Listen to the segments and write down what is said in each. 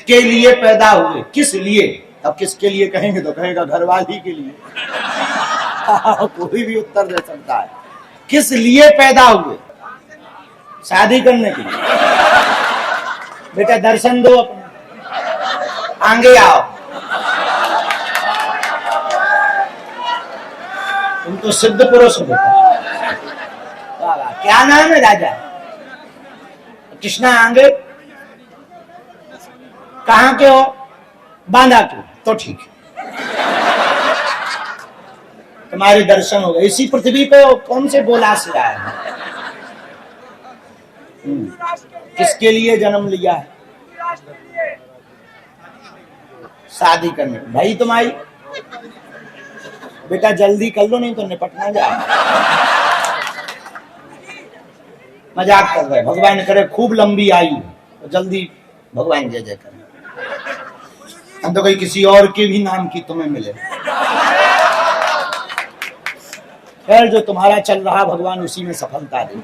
किसके लिए पैदा हुए, किस लिए। अब किसके लिए कहेंगे तो कहेगा घरवाली के लिए। कोई भी उत्तर दे सकता है। किस लिए पैदा हुए, शादी करने के लिए। बेटा दर्शन दो अपने, आगे आओ। तुम तो सिद्ध पुरुष हो बेटा। क्या नाम है राजा? कृष्णा। आगे कहां के हो? बांधा के। तो ठीक है, तुम्हारे दर्शन हो गए। इसी पृथ्वी पे कौन से गोला से आए हैं? किसके लिए जन्म लिया है? शादी करने। भाई तुम्हारी बेटा जल्दी कर लो, नहीं तो निपटना जाए। मजाक कर रहे, भगवान करे खूब लंबी आयु, तो जल्दी भगवान जय जय करे। हम तो कहीं किसी और के भी नाम की तुम्हें मिले। खैर जो तुम्हारा चल रहा भगवान उसी में सफलता दे।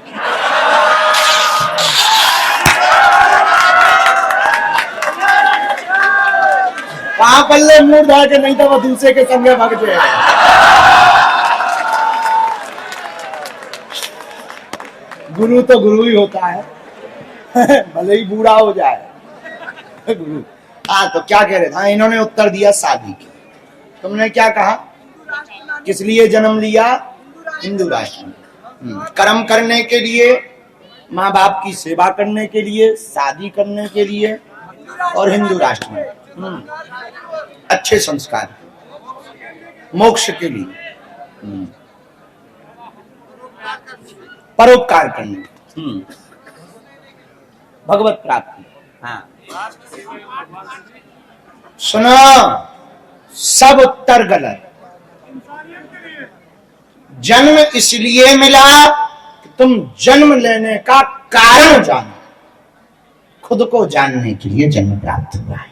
कहां पल्ले मुंह ढा के, नहीं तो वो दूसरे के संगे भाग जाए। गुरु तो गुरु ही होता है, भले ही बूढ़ा हो जाए गुरु। हाँ तो क्या कह रहे थे? हाँ इन्होंने उत्तर दिया शादी की। तुमने क्या कहा? किस लिए जन्म लिया? हिंदू राष्ट्र में। कर्म करने के लिए, माँ बाप की सेवा करने के लिए, शादी करने के लिए, और हिंदू राष्ट्र में अच्छे संस्कार, मोक्ष के लिए, परोपकार करने, भगवत प्राप्ति। हाँ सुनो, सब उत्तर गलत। जन्म इसलिए मिला कि तुम जन्म लेने का कारण जानो। खुद को जानने के लिए जन्म प्राप्त हुआ है।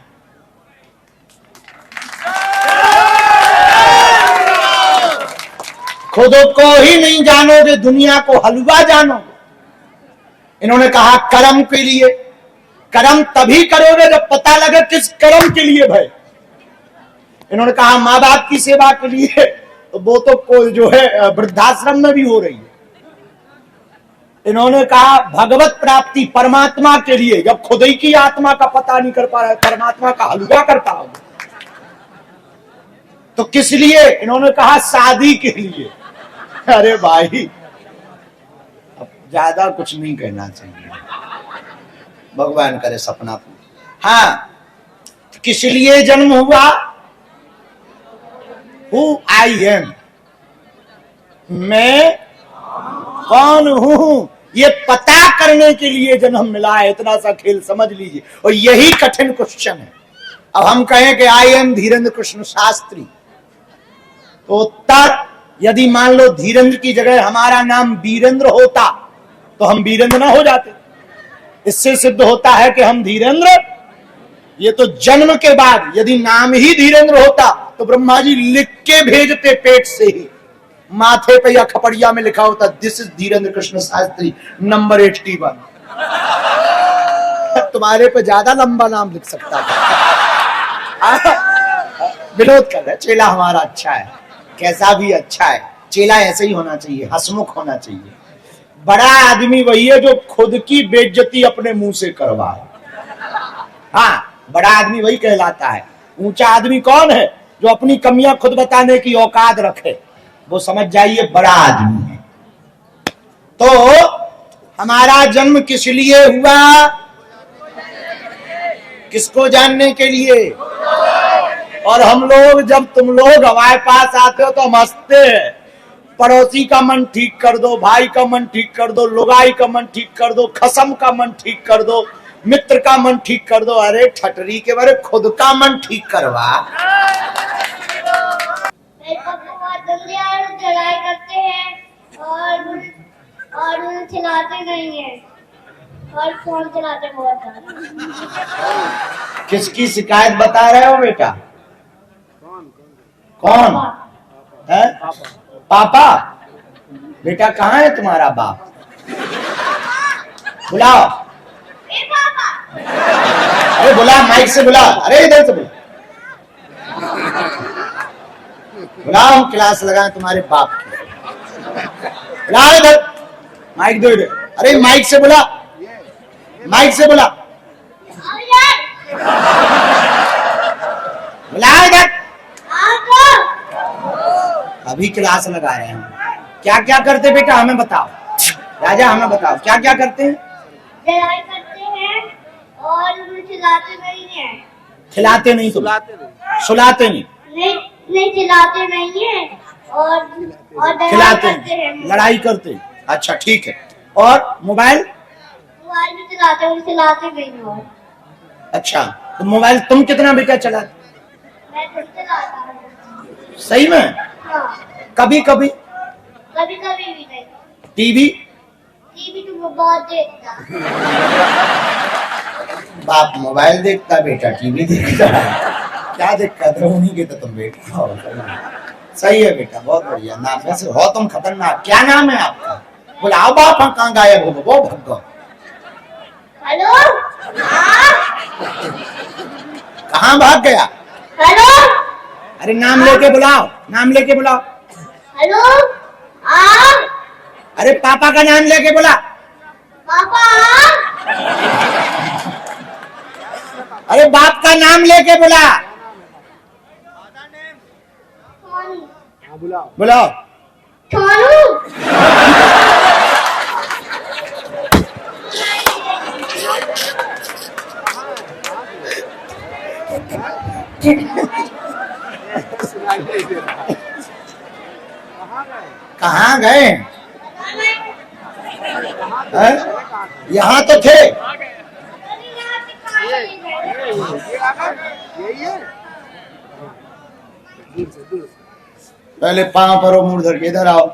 खुद को ही नहीं जानोगे, दुनिया को हलवा जानोगे। इन्होंने कहा कर्म के लिए। कर्म तभी करोगे जब पता लगे किस कर्म के लिए भाई। इन्होंने कहा माँ बाप की सेवा के लिए, तो वो तो कोई जो है वृद्धाश्रम में भी हो रही है। इन्होंने कहा भगवत प्राप्ति परमात्मा के लिए, जब खुद ही की आत्मा का पता नहीं कर पा रहा है, परमात्मा का हलवा कर पाओगे। तो किस लिए? इन्होंने कहा शादी के लिए। अरे भाई अब ज्यादा कुछ नहीं कहना चाहिए, भगवान करे सपना पूरा। हाँ किस लिए जन्म हुआ? हु आई एम, मैं कौन हूं, ये पता करने के लिए जन्म मिला है। इतना सा खेल समझ लीजिए, और यही कठिन क्वेश्चन है। अब हम कहें कि आई एम धीरेन्द्र कृष्ण शास्त्री, तो उत्तर, यदि मान लो धीरेन्द्र की जगह हमारा नाम वीरेंद्र होता तो हम वीरेंद्र ना हो जाते। इससे सिद्ध होता है कि हम धीरेन्द्र। ये तो जन्म के बाद यदि नाम ही धीरेन्द्र होता तो ब्रह्मा जी लिख के भेजते पेट से ही, माथे पे या खपड़िया में लिखा होता this is Dhirendra Krishna Shastri number 81। तुम्हारे पे ज्यादा लंबा नाम लिख सकता था। विनोद कर रहे, चेला हमारा अच्छा है, कैसा भी अच्छा है। चेला ऐसे ही होना चाहिए, हंसमुख होना चाहिए। बड़ा आदमी वही है जो खुद की बेइज्जती अपने मुंह से करवाए। हाँ बड़ा आदमी वही कहलाता है। ऊंचा आदमी कौन है? जो अपनी कमियां खुद बताने की औकात रखे, वो समझ जाइए बड़ा आदमी है। तो हमारा जन्म किस लिए हुआ? किसको जानने के लिए? और हम लोग, जब तुम लोग हमारे पास आते हो तो हम हंसते हैं। पड़ोसी का मन ठीक कर दो, भाई का मन ठीक कर दो, लुगाई का मन ठीक कर दो, खसम का मन ठीक कर दो, मित्र का मन ठीक कर दो। अरे ठटरी के बारे खुद का मन ठीक करवा। चढ़ाई करते हैं और उन्हें खिलाते नहीं है, और फोन चलाते बहुत ज्यादा। किसकी शिकायत बता रहे हो बेटा? कौन है? पापा। बेटा कहाँ है तुम्हारा बाप? बुलाओ। पापा। अरे बुला, माइक से बुला, अरे इधर से बुला, बुलाओ, क्लास लगाए तुम्हारे बाप की, बुलाओ इधर, माइक दो इधर, अरे माइक से बुला, माइक से बुला, बुलाओ इधर। अभी क्लास लगा रहे हैं। क्या क्या करते बेटा हमें बताओ, राजा हमें बताओ क्या क्या करते हैं? लड़ाई करते हैं और खिलाते नहीं है। खिलाते नहीं, सुलाते नहीं, नहीं खिलाते नहीं है और खिलाते नहीं, लड़ाई करते हैं। अच्छा ठीक है। और मोबाइल भी चलाते हैं, खिलाते नहीं हो। अच्छा, तो मोबाइल तुम कितना बेटा चलाते? मैं खुद चलाता हूँ। सही में? हाँ। कभी कभी कभी कभी भी नहीं। टीवी? टीवी तो बहुत देखता। बाप मोबाइल देखता, बेटा टीवी देखता, क्या दिक्कत है? उन्हीं के तो तुम बेटा हो। सही है बेटा, बहुत बढ़िया नाम, वैसे हो तुम खतरनाक। क्या नाम है आपका? बुलाओ बाप, कहाँ गायब हो वो भगो। हेलो, कहाँ भाग गया? हेलो, अरे नाम लेके बुलाओ, नाम लेके बुलाओ। हेलो, अरे पापा का नाम लेके बुला। पापा, अरे बाप का नाम लेके बुला। बुलाओ। छोनू, कहाँ गए? यहाँ तो थे। पहले पांव पर मुंह धर के इधर आओ।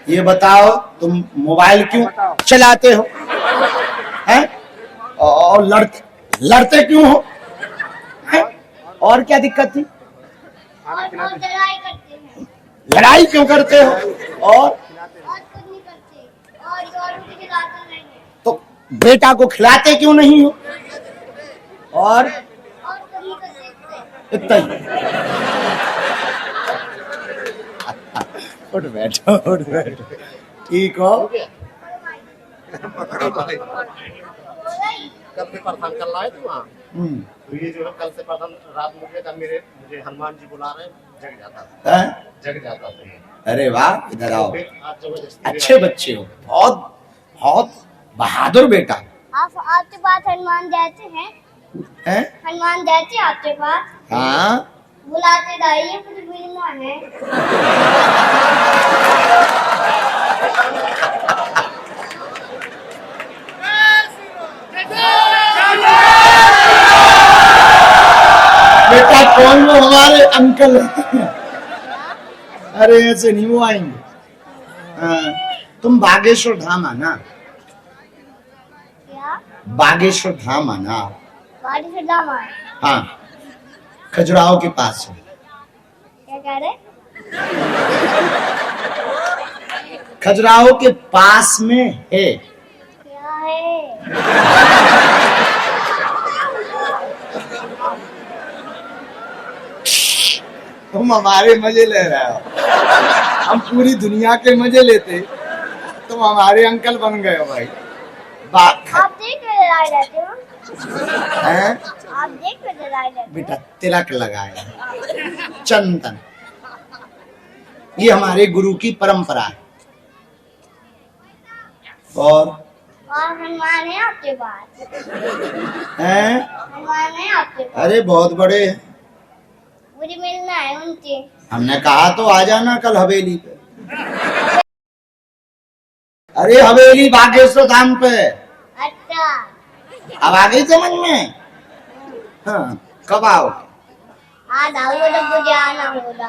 ये बताओ तुम मोबाइल क्यों चलाते हो? हैं? और लड़ते क्यों हो? हैं? और क्या दिक्कत थी? और लड़ाई करते हैं। लड़ाई क्यों करते हो? और कुछ नहीं करते और मुझे खिलाते नहीं है। तो बेटा को खिलाते क्यों नहीं हो? और कभी करते इतना ही। उठ बैठो, उठ बैठो, ठीक हो? कल से प्रधान कल आए थे वहाँ, तो ये जो है कल से प्रधान रात मुझे हनुमान जी बुला रहे, जग जाता था। जग जाता था। अरे वाह, इधर आओ। आज जबरदस्ती अच्छे बच्चे हो, बहुत बहुत बहादुर बेटा। आपके पास हनुमान जाते हैं? हैं? हनुमान जाते आपके पास? हाँ, बुलाते रहिए, कुछ मिलना है। बेटा कौन वो हमारे अंकल हैं। अरे ऐसे नहीं वो आएंगे। हाँ, तुम बागेश्वर धाम आना। क्या? बागेश्वर धाम आना। गाड़ी से दाम आए। हाँ, खजुराहो के पास है। क्या कह रहे? खजुराहो के पास में है। क्या है? तुम हमारे मजे ले रहे हो, हम पूरी दुनिया के मजे लेते, तुम हमारे अंकल बन गए हो भाई। बात आप देख कर लड़ाई रहते हो? है आप देख कर लड़ाई रहते बेटा, तिलक लगाया, चंदन, ये हमारे गुरु की परंपरा है। और हनुमान है आपके पास? हैं? हनुमान है आपके पास? अरे बहुत बड़े हैं। मुझे मिलना है उनसे। हमने कहा तो आ जाना कल हवेली पे। अरे हवेली बागेश्वर धाम पे। अच्छा, अब आ गई समझ में? हाँ, कब आओगे? आज आओगे तो मुझे आना होगा।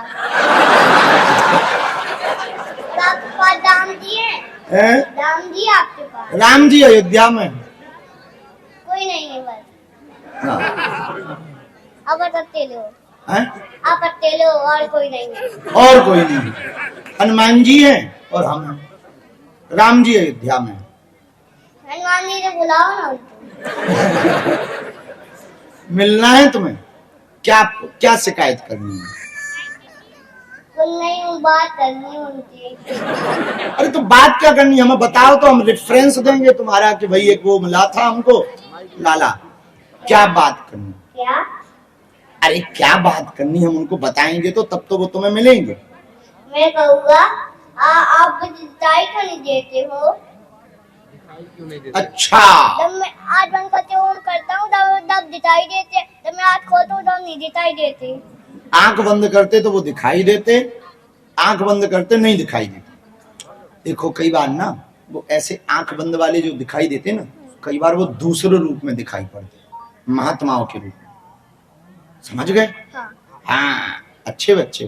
और आपके पास दाम जी है? हैं? दाम जी आपके पास? राम जी अयोध्या में। कोई नहीं है बस। हाँ। अब अटकते लो, हैं? आप अटकते लो, और कोई नहीं है। और कोई नहीं, हनुमान जी हैं और हम हैं। राम जी अयोध्या में। हनुमान जी से बुलाओ ना उनको। मिलना है तुम्हें? क्या क्या शिकायत करनी है? कुछ नहीं, बात करनी है उनसे। अरे तो बात क्या करनी है, हमें बताओ तो हम रेफरेंस देंगे तुम्हारा कि भाई एक वो मिला था हमको लाला। क्या बात करनी? क्या? अरे क्या बात करनी, हम उनको बताएंगे तो तब तो वो तुम्हें मिलेंगे। मैं कहूँगा आप मुझे दिखाई क्यों नहीं देते हो? अच्छा, जब मैं आँख बंद करते हुए करता हूँ तब दिखाई देते, जब मैं आँख खोलता हूँ तब नहीं दिखाई देते। आंख बंद करते तो वो दिखाई देते, आंख बंद करते नहीं दिखाई देते। देखो कई बार ना वो ऐसे आंख बंद वाले जो दिखाई देते ना, कई बार वो दूसरे रूप में दिखाई पड़ते, महात्माओं के रूप में। समझ गए? हाँ। हाँ, अच्छे बच्चे।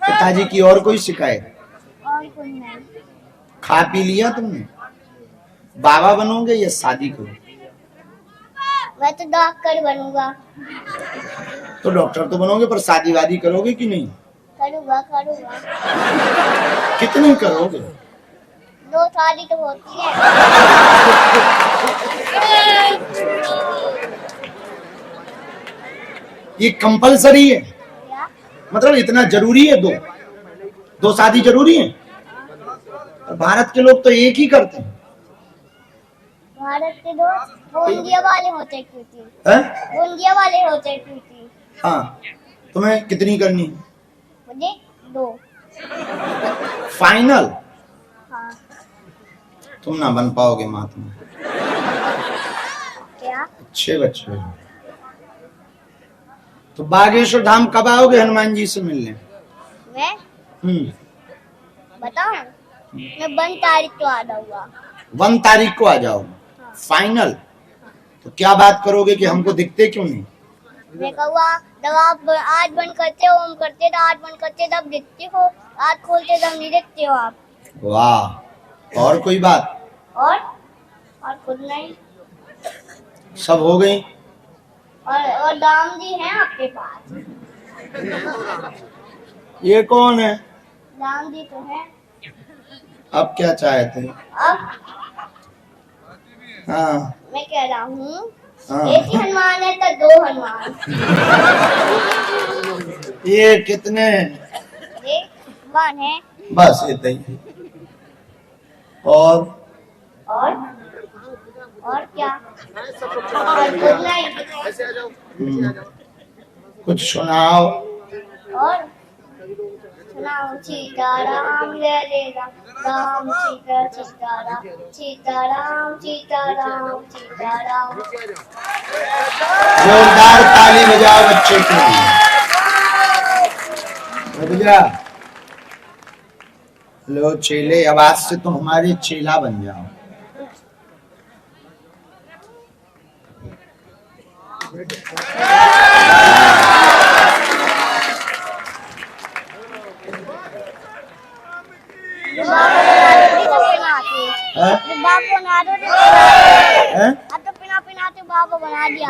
पिताजी की और कोई शिकायत? और कोई नहीं। खा पी लिया तुमने? बाबा बनोगे या शादी करोगे? मैं तो डॉक्टर बनूंगा। तो डॉक्टर तो बनोगे, पर शादी वादी करोगे कि नहीं? करूँगा करूँगा। कितनी करोगे? 2 शादी तो होती है। ये कंपलसरी है, क्या? मतलब इतना जरूरी है? दो शादी जरूरी है? भारत के लोग तो एक ही करते हैं। भारत के दोस्त बूंदिया वाले होते क्योंकि हैं? बूंदिया वाले होते क्योंकि। हाँ, तुम्हें कितनी करनी है? मुझे 2। फाइनल? हाँ। तुम ना बन पाओगे महात्मा। क्या? अच्छे बच्चे हो। तो बागेश्वर धाम कब आओगे हनुमान जी से मिलने? मैं बताऊं? मैं 1 तारीख को आ जाऊंगा। 1 तारीख को आ जाओ। हाँ। फाइनल? तो क्या बात करोगे कि हमको दिखते क्यों नहीं? मैं कहूँगा जब आप आँख बंद करते हो, ओम करते तो आँख बंद करते तब दिखते हो, आँख खोलते तब नहीं दिखते हो आप। वाह, और कोई बात? और कुछ नहीं। सब हो गई? और दाम जी हैं आपके पास? ये कौन है? दाम जी तो है। अब क्या चाहते हैं? अब हाँ मैं कह रहा हूँ हाँ। एक ही हनुमान है तो 2 हनुमान। ये कितने हैं? एक हनुमान है। बस इतना ही। और क्या? और कुछ नहीं। कुछ सुनाओ। और सुनाओ। सीताराम जय जय राम, सीताराम सीताराम सीताराम सीताराम। जोरदार ताली बजाओ बच्चे के लिए। बजा लो चेले, आवाज से तुम हमारे चेला बन जाओ। बाबा बना दिया।